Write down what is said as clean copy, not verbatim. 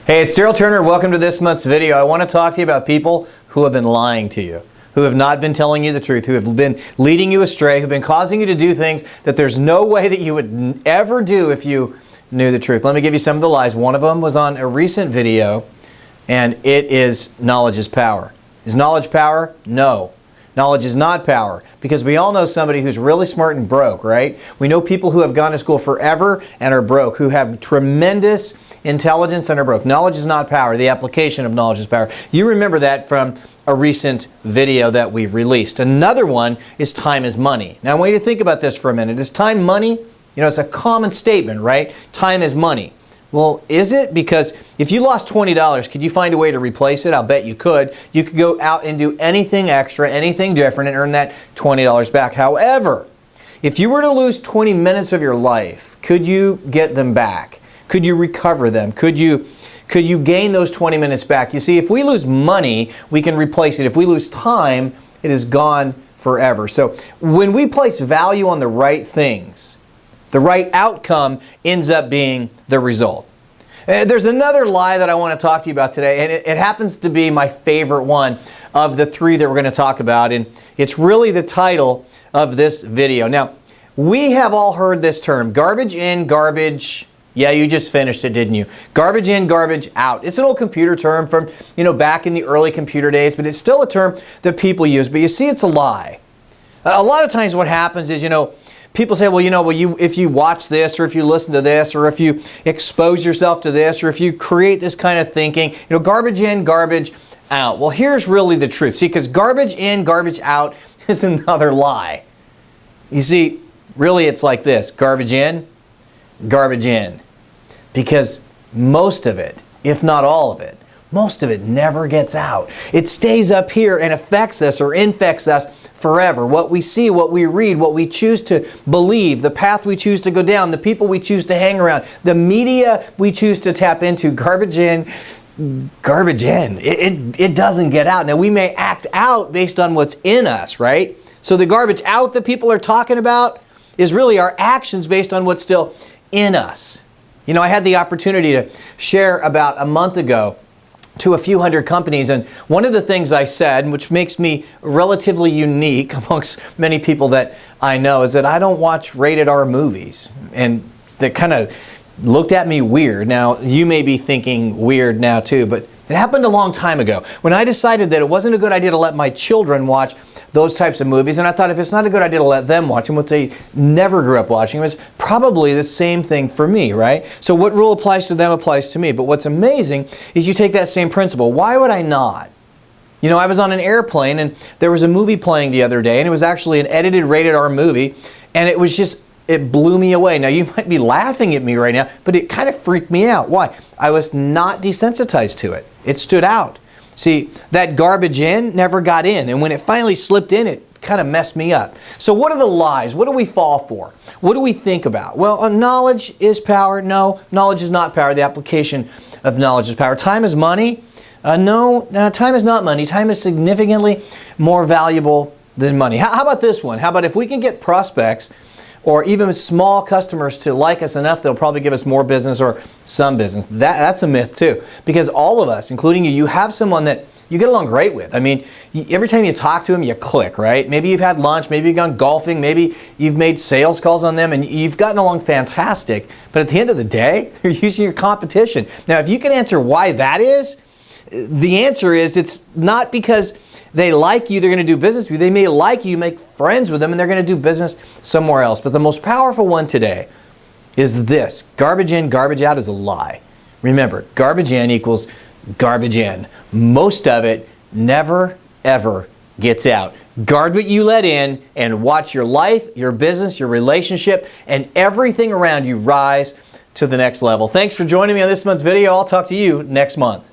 Hey, it's Darryl Turner. Welcome to this month's video. I want to talk to you about people who have been lying to you, who have not been telling you the truth, who have been leading you astray, who have been causing you to do things that there's no way that you would ever do if you knew the truth. Let me give you some of the lies. One of them was on a recent video, and it is knowledge is power. Is knowledge power? No. Knowledge is not power, because we all know somebody who's really smart and broke, right? We know people who have gone to school forever and are broke, who have tremendous intelligence and are broke. Knowledge is not power. The application of knowledge is power. You remember that from a recent video that we released. Another one is time is money. Now I want you to think about this for a minute. Is time money? You know, it's a common statement, right? Time is money. Well, is it? Because if you lost $20, could you find a way to replace it? I'll bet you could. You could go out and do anything extra, anything different, and earn that $20 back. However, if you were to lose 20 minutes of your life, could you get them back? Could you recover them? Could you gain those 20 minutes back? You see, if we lose money, we can replace it. If we lose time, it is gone forever. So when we place value on the right things, the right outcome ends up being the result. There's another lie that I want to talk to you about today, and it happens to be my favorite one of the three that we're going to talk about, and it's really the title of this video. Now, we have all heard this term, garbage in, garbage. Yeah, you just finished it, didn't you? Garbage in, garbage out. It's an old computer term from, back in the early computer days, but it's still a term that people use. But you see, it's a lie. A lot of times what happens is, people say, if you watch this, or if you listen to this, or if you expose yourself to this, or if you create this kind of thinking, garbage in, garbage out. Well, here's really the truth. See, because garbage in, garbage out is another lie. You see, really it's like this. Garbage in, garbage in. Because most of it, if not all of it, most of it never gets out. It stays up here and affects us or infects us forever. What we see, what we read, what we choose to believe, the path we choose to go down, the people we choose to hang around, the media we choose to tap into, garbage in, garbage in. It doesn't get out. Now, we may act out based on what's in us, right? So the garbage out that people are talking about is really our actions based on what's still in us. I had the opportunity to share about a month ago to a few hundred companies, and one of the things I said, which makes me relatively unique amongst many people that I know, is that I don't watch rated R movies. And they kind of looked at me weird. Now, you may be thinking weird now too, but it happened a long time ago when I decided that it wasn't a good idea to let my children watch those types of movies. And I thought, if it's not a good idea to let them watch them, what they never grew up watching, it was probably the same thing for me, right? So what rule applies to them applies to me. But what's amazing is you take that same principle. Why would I not? I was on an airplane and there was a movie playing the other day, and it was actually an edited rated R movie, and it blew me away. Now, you might be laughing at me right now, but it kind of freaked me out. Why? I was not desensitized to it. It stood out. See, that garbage in never got in, and when it finally slipped in, it kind of messed me up. So what are the lies? What do we fall for? What do we think about? Well, knowledge is power. No, knowledge is not power. The application of knowledge is power. Time is money. No, time is not money. Time is significantly more valuable than money. How about this one? How about if we can get prospects or even small customers to like us enough, they'll probably give us more business or some business. That's a myth too. Because all of us, including you have someone that you get along great with. I mean, every time you talk to them, you click, right? Maybe you've had lunch, maybe you've gone golfing, maybe you've made sales calls on them, and you've gotten along fantastic. But at the end of the day, they're using your competition. Now, if you can answer why that is, the answer is it's not because they like you, they're going to do business with you. They may like you, make friends with them, and they're going to do business somewhere else. But the most powerful one today is this. Garbage in, garbage out is a lie. Remember, garbage in equals garbage in. Most of it never, ever gets out. Guard what you let in and watch your life, your business, your relationship, and everything around you rise to the next level. Thanks for joining me on this month's video. I'll talk to you next month.